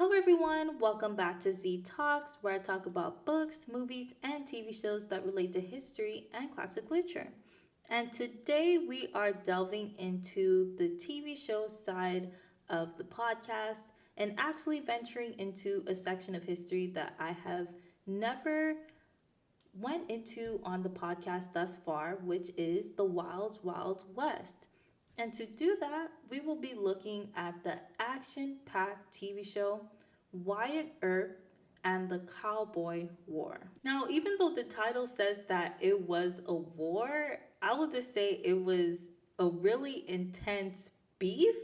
Hello, everyone. Welcome back to ZTalks, where I talk about books, movies, and TV shows that relate to history and classic literature. And today we are delving into the TV show side of the podcast and actually venturing into a section of history that I have never went into on the podcast thus far, which is the Wild Wild West. And to do that, we will be looking at the action packed TV show Wyatt Earp and the Cowboy War. Now, even though the title says that it was a war, I will just say it was a really intense beef,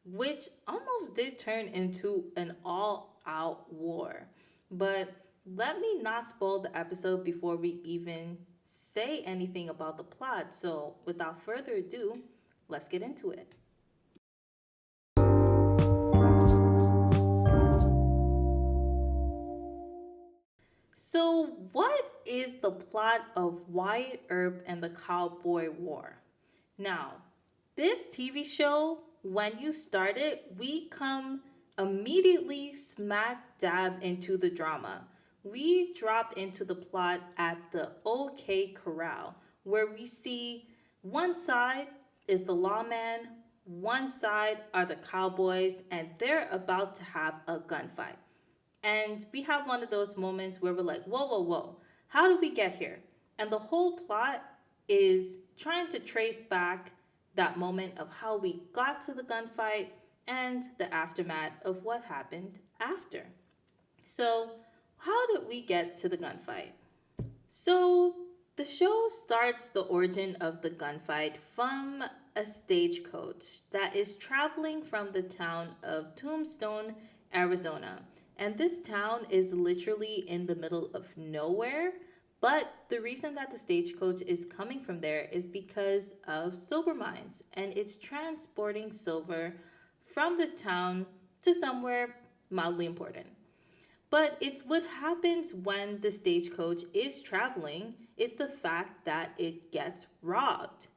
which almost did turn into an all out war. But let me not spoil the episode before we even say anything about the plot. So, without further ado, let's get into it. So, what is the plot of Wyatt Earp and the Cowboy War? Now, this TV show, when you start it, we come immediately smack dab into the drama. We drop into the plot at the OK Corral, where we see one side is the lawman, one side are the cowboys, and they're about to have a gunfight. And we have one of those moments where we're like, whoa, whoa, whoa, how did we get here? And the whole plot is trying to trace back that moment of how we got to the gunfight and the aftermath of what happened after. So, how did we get to the gunfight? So, the show starts the origin of the gunfight from a stagecoach that is traveling from the town of Tombstone, Arizona. And this town is literally in the middle of nowhere. But the reason that the stagecoach is coming from there is because of silver mines. And it's transporting silver from the town to somewhere mildly important. But it's what happens when the stagecoach is traveling. It's the fact that it gets robbed.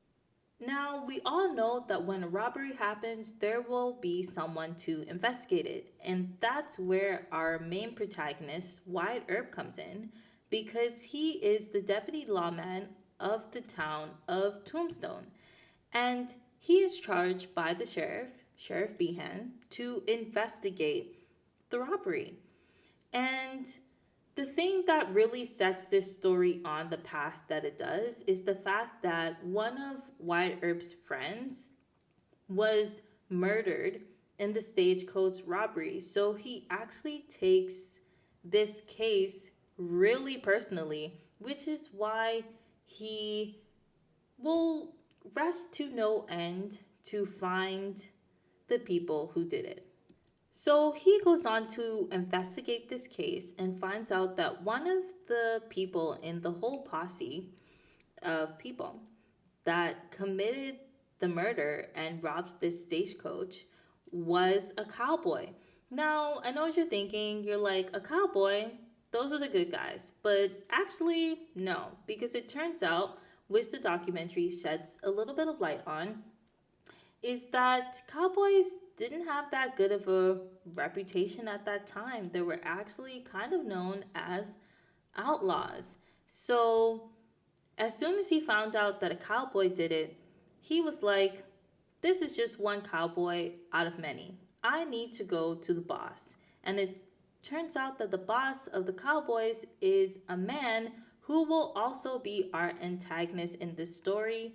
Now, we all know that when a robbery happens, there will be someone to investigate it. And that's where our main protagonist, Wyatt Earp, comes in because he is the deputy lawman of the town of Tombstone. And he is charged by the Sheriff Behan, to investigate the robbery. And the thing that really sets this story on the path that it does is the fact that one of Wyatt Earp's friends was murdered in the stagecoach robbery. So he actually takes this case really personally, which is why he will rest to no end to find the people who did it. So he goes on to investigate this case and finds out that one of the people in the whole posse of people that committed the murder and robbed this stagecoach was a cowboy. Now, I know what you're thinking. You're like, a cowboy? Those are the good guys. But actually, no, because it turns out, which the documentary sheds a little bit of light on, is that cowboys didn't have that good of a reputation at that time. They were actually kind of known as outlaws. So, as soon as he found out that a cowboy did it, he was like, this is just one cowboy out of many. I need to go to the boss. And it turns out that the boss of the cowboys is a man who will also be our antagonist in this story,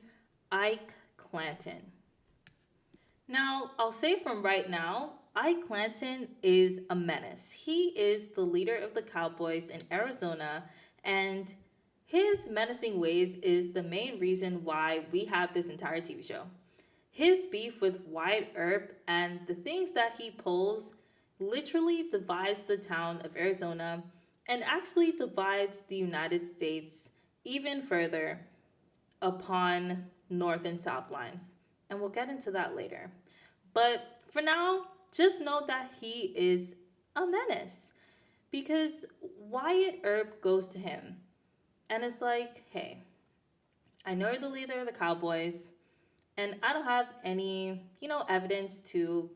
Ike Clanton. Now, I'll say from right now, Ike Clanton is a menace. He is the leader of the Cowboys in Arizona, and his menacing ways is the main reason why we have this entire TV show. His beef with Wyatt Earp and the things that he pulls literally divides the town of Arizona and actually divides the United States even further upon North and South lines. And we'll get into that later. But for now, just know that he is a menace. Because Wyatt Earp goes to him and is like, hey, I know you're the leader of the Cowboys, and I don't have any, evidence to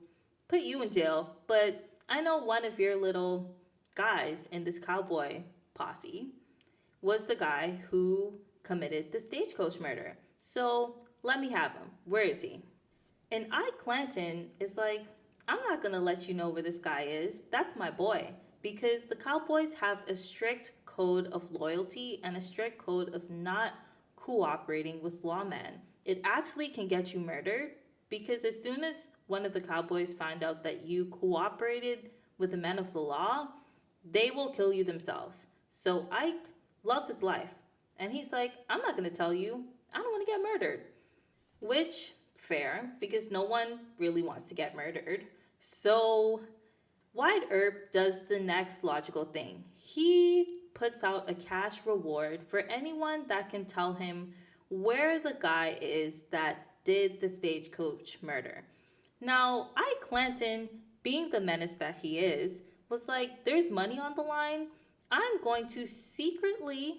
put you in jail, but I know one of your little guys in this cowboy posse was the guy who committed the stagecoach murder. So let me have him. Where is he? And Ike Clanton is like, I'm not going to let you know where this guy is. That's my boy. Because the Cowboys have a strict code of loyalty and a strict code of not cooperating with lawmen. It actually can get you murdered because as soon as one of the Cowboys find out that you cooperated with the men of the law, they will kill you themselves. So Ike loves his life. And he's like, I'm not going to tell you. I don't want to get murdered. Which, fair, because no one really wants to get murdered. So Wyatt Earp does the next logical thing. He puts out a cash reward for anyone that can tell him where the guy is that did the stagecoach murder. Now, Ike Clanton, being the menace that he is, was like, there's money on the line. I'm going to secretly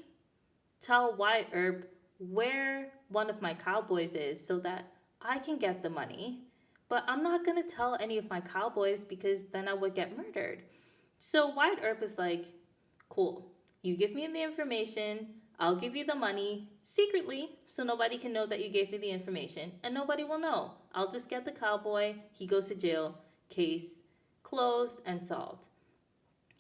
tell Wyatt Earp where one of my cowboys is so that I can get the money. But I'm not going to tell any of my cowboys because then I would get murdered. So Wyatt Earp is like, cool, you give me the information, I'll give you the money secretly so nobody can know that you gave me the information and nobody will know. I'll just get the cowboy, he goes to jail, case closed and solved.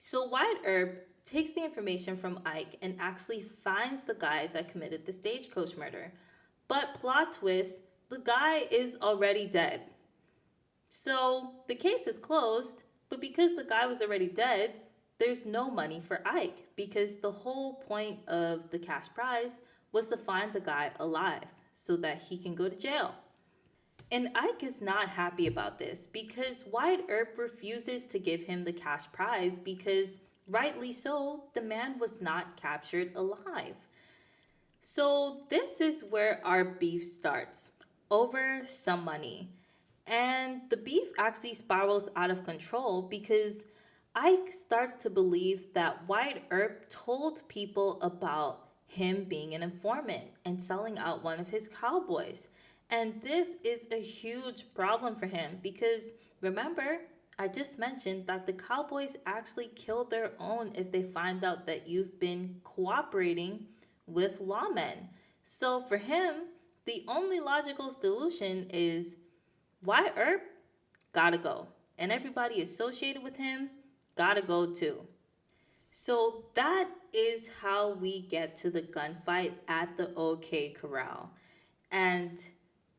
So Wyatt Earp takes the information from Ike and actually finds the guy that committed the stagecoach murder. But plot twist, the guy is already dead. So the case is closed, but because the guy was already dead, there's no money for Ike because the whole point of the cash prize was to find the guy alive so that he can go to jail. And Ike is not happy about this because Wyatt Earp refuses to give him the cash prize because, rightly so, the man was not captured alive. So this is where our beef starts, over some money. And the beef actually spirals out of control because Ike starts to believe that Wyatt Earp told people about him being an informant and selling out one of his cowboys. And this is a huge problem for him because remember, I just mentioned that the cowboys actually kill their own if they find out that you've been cooperating with lawmen. So for him, the only logical solution is Wyatt Earp gotta go. And everybody associated with him gotta go too. So that is how we get to the gunfight at the OK Corral. And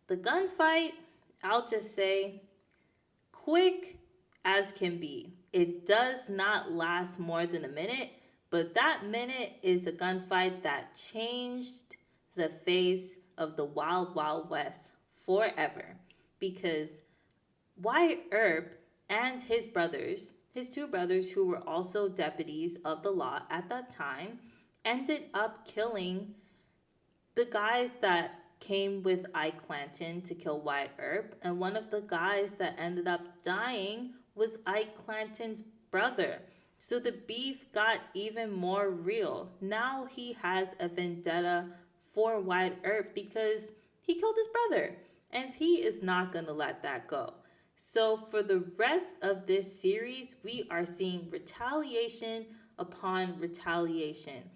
the gunfight, I'll just say, quick as can be. It does not last more than a minute, but that minute is a gunfight that changed the face of the Wild Wild West forever. Because Wyatt Earp and his brothers, his two brothers who were also deputies of the law at that time, ended up killing the guys that came with Ike Clanton to kill Wyatt Earp. And one of the guys that ended up dying was Ike Clanton's brother. So the beef got even more real. Now he has a vendetta for Wyatt Earp because he killed his brother. And he is not going to let that go. So for the rest of this series, we are seeing retaliation upon retaliation.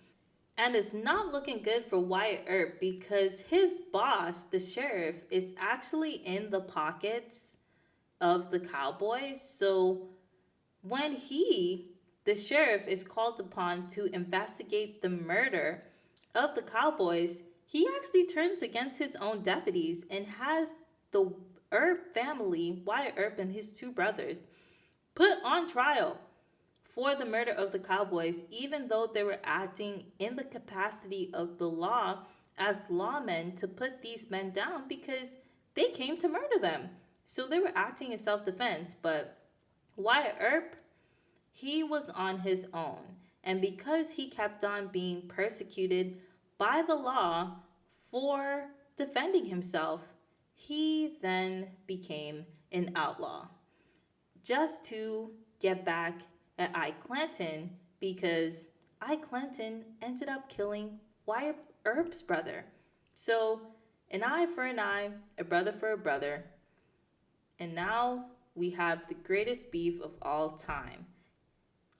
And it's not looking good for Wyatt Earp because his boss, the sheriff, is actually in the pockets of the cowboys. So when the sheriff, is called upon to investigate the murder of the cowboys, he actually turns against his own deputies and has the Earp family, Wyatt Earp and his two brothers, put on trial for the murder of the cowboys, even though they were acting in the capacity of the law as lawmen to put these men down because they came to murder them. So they were acting in self-defense, but Wyatt Earp, he was on his own. And because he kept on being persecuted by the law for defending himself, he then became an outlaw just to get back at Ike Clanton because Ike Clanton ended up killing Wyatt Earp's brother. So an eye for an eye, a brother for a brother. And now we have the greatest beef of all time.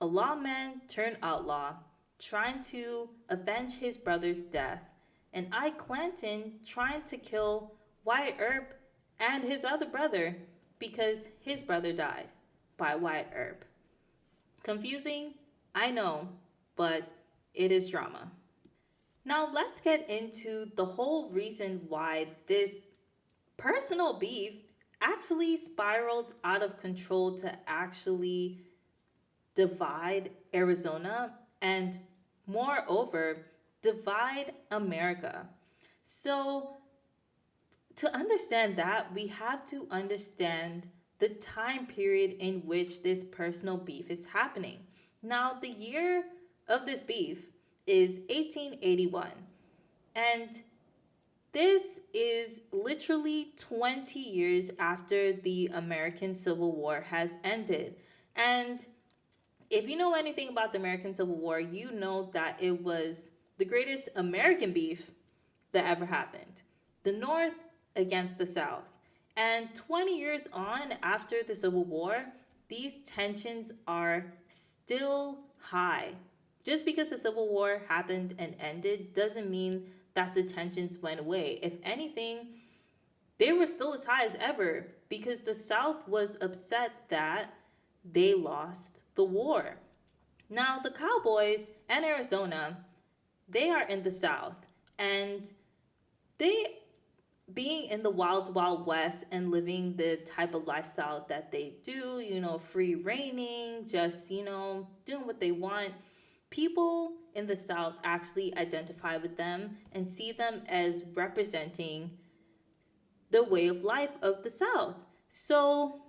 A lawman turned outlaw, trying to avenge his brother's death, and Ike Clanton trying to kill Wyatt Earp and his other brother because his brother died by Wyatt Earp. Confusing? I know, but it is drama. Now let's get into the whole reason why this personal beef actually spiraled out of control to actually divide Arizona and, moreover, divide America. So, to understand that, we have to understand the time period in which this personal beef is happening. Now, the year of this beef is 1881, and this is literally 20 years after the American Civil War has ended. And if you know anything about the American Civil War, you know that it was the greatest American beef that ever happened. The North against the South. And 20 years on after the Civil War, these tensions are still high. Just because the Civil War happened and ended doesn't mean that the tensions went away. If anything, they were still as high as ever because the South was upset that they lost the war. Now, the Cowboys and Arizona, they are in the South, and they, being in the wild, wild west and living the type of lifestyle that they do, free reigning, just, doing what they want, people in the South actually identify with them and see them as representing the way of life of the South. So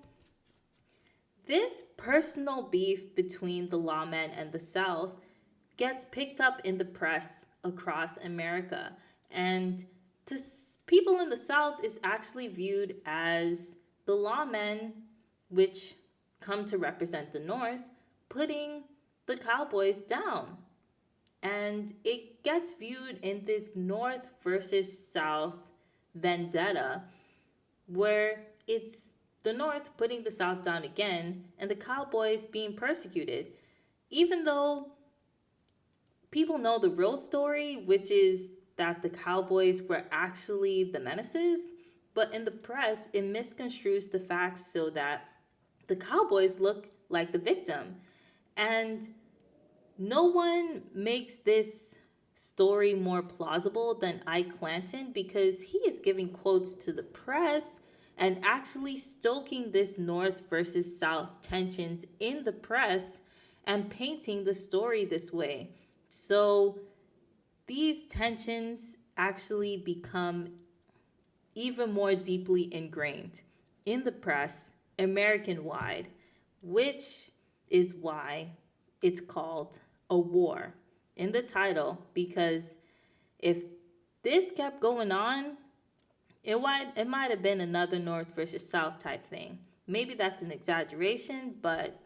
this personal beef between the lawmen and the South gets picked up in the press across America. And to people in the South is actually viewed as the lawmen, which come to represent the North, putting the Cowboys down. And it gets viewed in this North versus South vendetta where it's the North putting the South down again and the Cowboys being persecuted. Even though people know the real story, which is that the Cowboys were actually the menaces, but in the press, it misconstrues the facts so that the Cowboys look like the victim. And no one makes this story more plausible than Ike Clanton because he is giving quotes to the press and actually stoking this North versus South tensions in the press and painting the story this way. So these tensions actually become even more deeply ingrained in the press, American-wide, which is why it's called a war in the title, because if this kept going on, it might have been another North versus South type thing. Maybe that's an exaggeration, but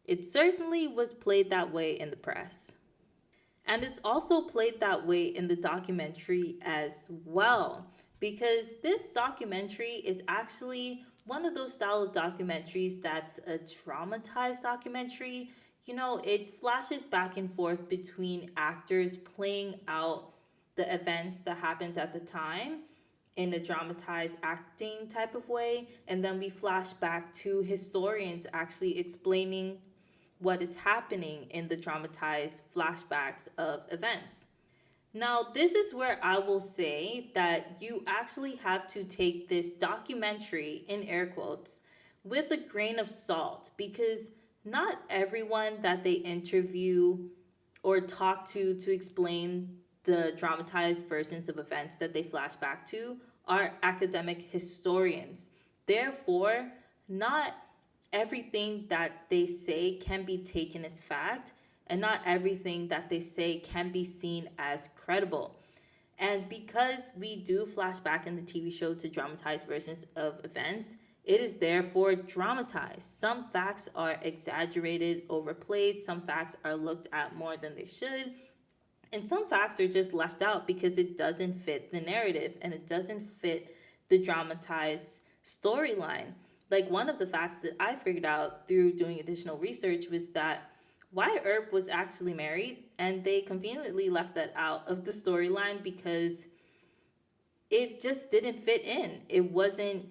it certainly was played that way in the press. And it's also played that way in the documentary as well, because this documentary is actually one of those style of documentaries that's a traumatized documentary. It flashes back and forth between actors playing out the events that happened at the time in a dramatized acting type of way, and then we flash back to historians actually explaining what is happening in the dramatized flashbacks of events. Now, this is where I will say that you actually have to take this documentary, in air quotes, with a grain of salt, because not everyone that they interview or talk to explain the dramatized versions of events that they flash back to are academic historians. Therefore, not everything that they say can be taken as fact, and not everything that they say can be seen as credible. And because we do flash back in the TV show to dramatized versions of events, it is therefore dramatized. Some facts are exaggerated, overplayed, some facts are looked at more than they should, and some facts are just left out because it doesn't fit the narrative and it doesn't fit the dramatized storyline. Like, one of the facts that I figured out through doing additional research was that Wyatt Earp was actually married, and they conveniently left that out of the storyline because it just didn't fit in. It wasn't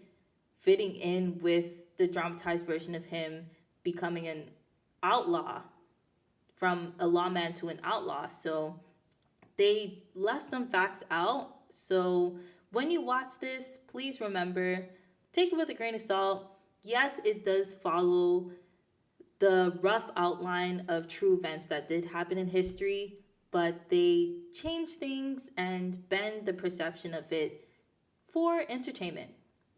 fitting in with the dramatized version of him becoming an outlaw, from a lawman to an outlaw. So they left some facts out. So when you watch this, please remember, take it with a grain of salt. Yes, it does follow the rough outline of true events that did happen in history, but they change things and bend the perception of it for entertainment.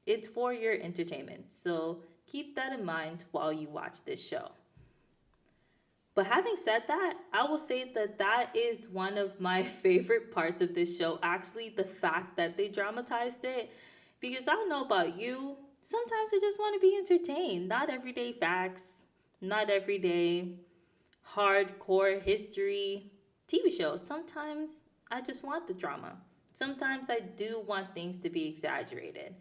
It's for your entertainment. So keep that in mind while you watch this show. But having said that, I will say that that is one of my favorite parts of this show. Actually, the fact that they dramatized it. Because I don't know about you, sometimes I just want to be entertained. Not everyday facts, not everyday hardcore history TV shows. Sometimes I just want the drama. Sometimes I do want things to be exaggerated.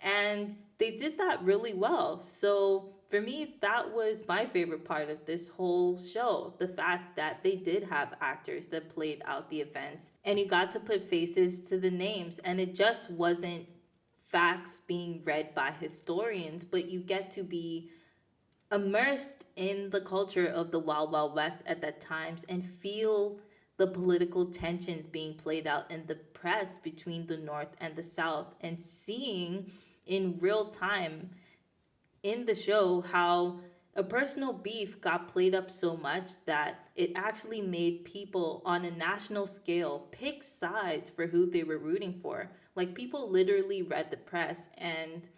And they did that really well. So for me, that was my favorite part of this whole show. The fact that they did have actors that played out the events and you got to put faces to the names. And it just wasn't facts being read by historians, but you get to be immersed in the culture of the Wild Wild West at that times and feel the political tensions being played out in the press between the North and the South, and seeing in real time in the show how a personal beef got played up so much that it actually made people on a national scale pick sides for who they were rooting for. Like, people literally read the press and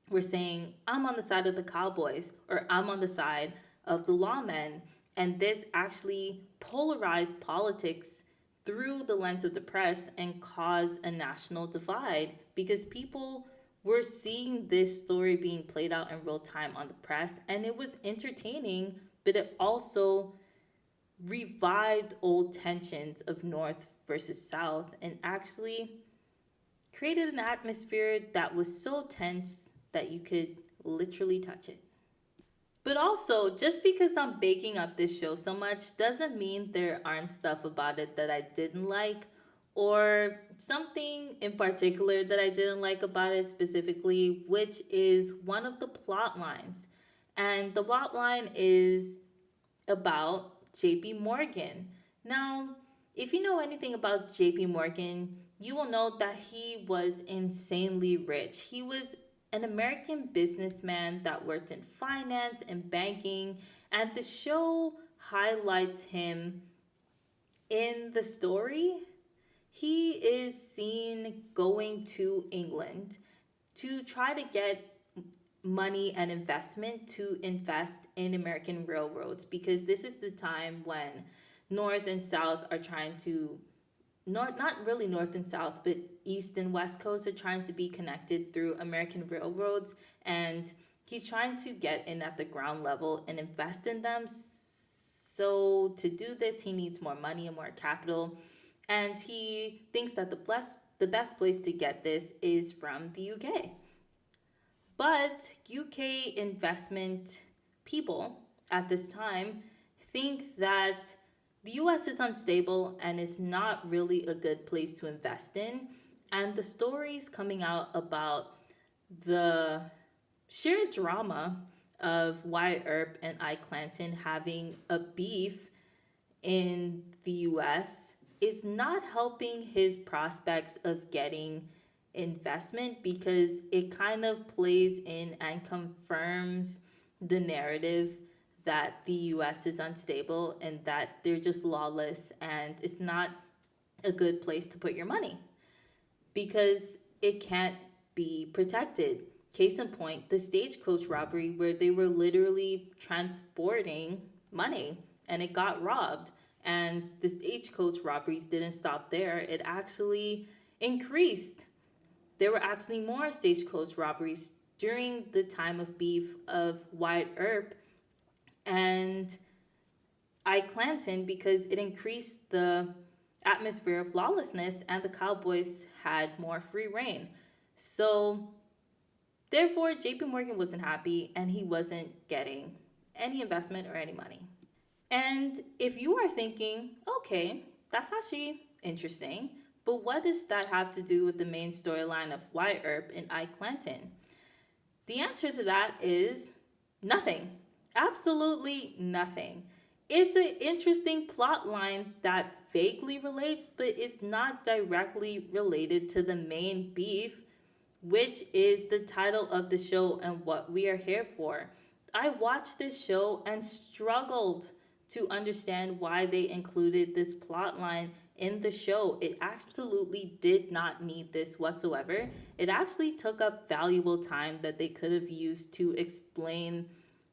were saying, I'm on the side of the Cowboys, or I'm on the side of the lawmen. And this actually polarized politics through the lens of the press and caused a national divide because people were seeing this story being played out in real time on the press. And it was entertaining, but it also revived old tensions of North versus South and actually created an atmosphere that was so tense that you could literally touch it. But also, just because I'm baking up this show so much doesn't mean there aren't stuff about it that I didn't like, or something in particular that I didn't like about it specifically, which is one of the plot lines. And the plot line is about JP Morgan. Now, if you know anything about JP Morgan, you will know that he was insanely rich. He was an American businessman that worked in finance and banking, and the show highlights him in the story. He is seen going to England to try to get money and investment to invest in American railroads, because this is the time when North and South are trying to, not really North and South, but East and West Coast are trying to be connected through American railroads. And he's trying to get in at the ground level and invest in them. So to do this, he needs more money and more capital. And he thinks that the best place to get this is from the UK. But UK investment people at this time think that the US is unstable and is not really a good place to invest in. And the stories coming out about the sheer drama of Wyatt Earp and Ike Clanton having a beef in the US is not helping his prospects of getting investment, because it kind of plays in and confirms the narrative that the US is unstable and that they're just lawless and it's not a good place to put your money because it can't be protected. Case in point, the stagecoach robbery, where they were literally transporting money and it got robbed. And the stagecoach robberies didn't stop there. It actually increased. There were actually more stagecoach robberies during the time of beef of Wyatt Earp and Ike Clanton, because it increased the atmosphere of lawlessness and the Cowboys had more free reign. So Therefore, JP Morgan wasn't happy and he wasn't getting any investment or any money. And if you are thinking, okay, that's actually interesting, but what does that have to do with the main storyline of Wyatt Earp and Ike Clanton? The answer to that is nothing. Absolutely nothing. It's an interesting plot line that vaguely relates, but it's not directly related to the main beef, which is the title of the show and what we are here for. I watched this show and struggled to understand why they included this plot line in the show. It absolutely did not need this whatsoever. It actually took up valuable time that they could have used to explain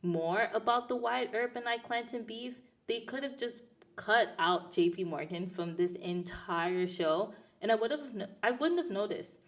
more about the Wyatt Earp and Ike Clanton beef. They could have just cut out JP Morgan from this entire show and I wouldn't have noticed.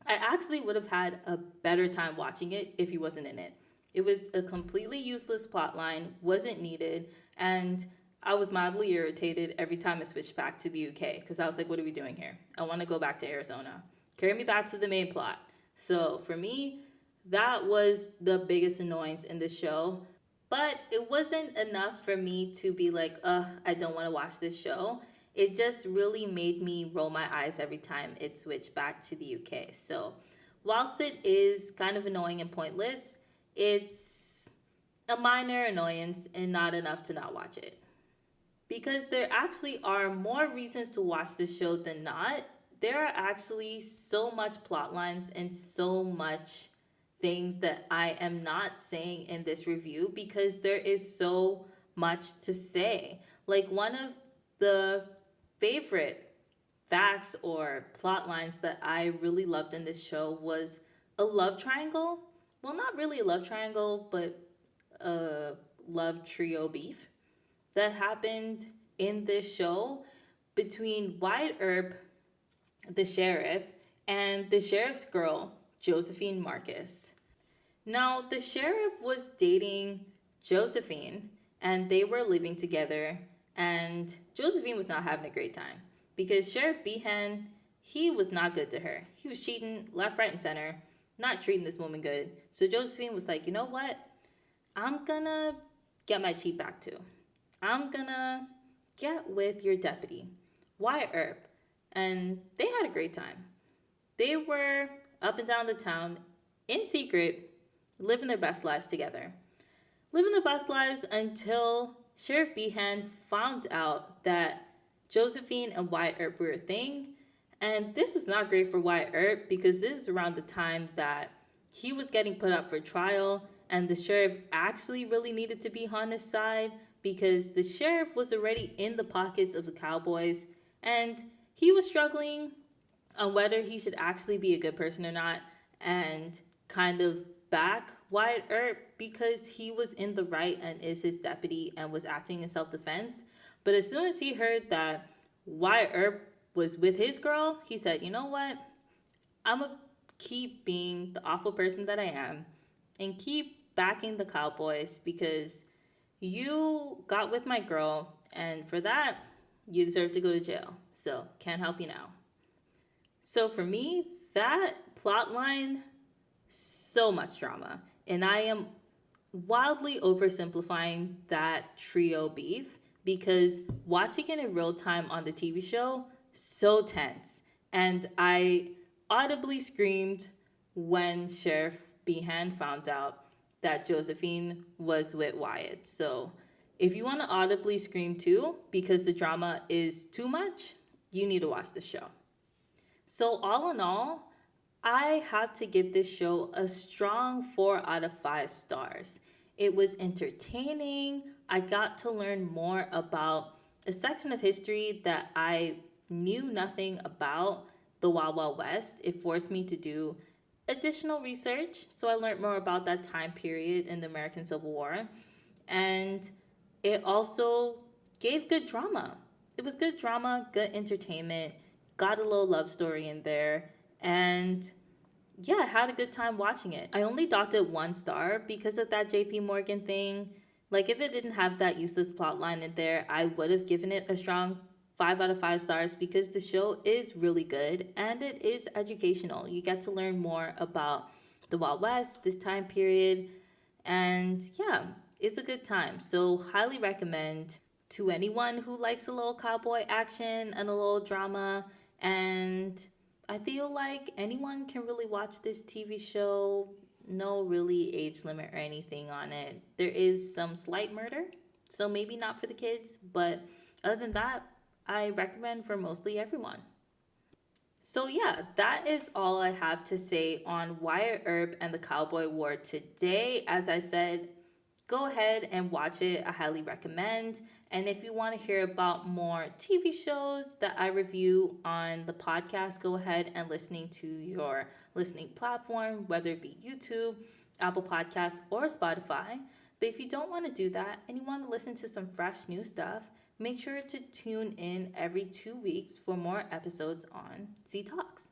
I actually would have had a better time watching it if he wasn't in it. It was a completely useless plot line, wasn't needed, and I was mildly irritated every time I switched back to the UK because I was like, what are we doing here? I want to go back to Arizona. Carry me back to the main plot. So for me, that was the biggest annoyance in the show. But it wasn't enough for me to be like, ugh, I don't want to watch this show. It just really made me roll my eyes every time it switched back to the UK. So whilst it is kind of annoying and pointless, it's a minor annoyance and not enough to not watch it. Because there actually are more reasons to watch the show than not. There are actually so much plot lines and so much things that I am not saying in this review because there is so much to say. Like one of the favorite facts or plot lines that I really loved in this show was a love triangle. Well, not really a love triangle, but a love trio beef that happened in this show between Wyatt Earp, the sheriff, and the sheriff's girl, Josephine Marcus. Now, the sheriff was dating Josephine, and they were living together, and Josephine was not having a great time because Sheriff Behan, he was not good to her. He was cheating left, right, and center, not treating this woman good. So Josephine was like, you know what? I'm gonna get my cheat back too. I'm gonna get with your deputy, Wyatt Earp. And they had a great time. They were up and down the town in secret, living their best lives together. Living their best lives until Sheriff Behan found out that Josephine and Wyatt Earp were a thing. And this was not great for Wyatt Earp because this is around the time that he was getting put up for trial and the sheriff actually really needed to be on his side because the sheriff was already in the pockets of the Cowboys and he was struggling on whether he should actually be a good person or not and kind of back Wyatt Earp because he was in the right and is his deputy and was acting in self-defense. But as soon as he heard that Wyatt Earp was with his girl, he said, you know what? I'm going to keep being the awful person that I am and keep backing the Cowboys because you got with my girl and for that, you deserve to go to jail. So can't help you now. So for me, that plot line, so much drama. And I am wildly oversimplifying that trio beef because watching it in real time on the TV show, so tense. And I audibly screamed when Sheriff Behan found out that Josephine was with Wyatt. So if you want to audibly scream too, because the drama is too much, you need to watch the show. So all in all, I have to give this show a strong 4 out of 5 stars. It was entertaining. I got to learn more about a section of history that I knew nothing about, the Wild Wild West. It forced me to do additional research, so I learned more about that time period in the American Civil War. And it also gave good drama. It was good drama, good entertainment, got a little love story in there, and yeah, I had a good time watching it. I only docked it 1 star because of that JP Morgan thing. Like, if it didn't have that useless plot line in there, I would have given it a strong 5 out of 5 stars because the show is really good and it is educational. You get to learn more about the Wild West, this time period. And yeah, it's a good time. So, highly recommend to anyone who likes a little cowboy action and a little drama. And I feel like anyone can really watch this TV show. No really age limit or anything on it. There is some slight murder, so maybe not for the kids, but other than that, I recommend for mostly everyone. So, yeah, that is all I have to say on Wyatt Earp and the Cowboy War today. As I said, go ahead and watch it. I highly recommend. And if you want to hear about more TV shows that I review on the podcast, go ahead and listening to your listening platform, whether it be YouTube, Apple Podcasts, or Spotify. But if you don't want to do that and you want to listen to some fresh new stuff, make sure to tune in every 2 weeks for more episodes on ZTalks.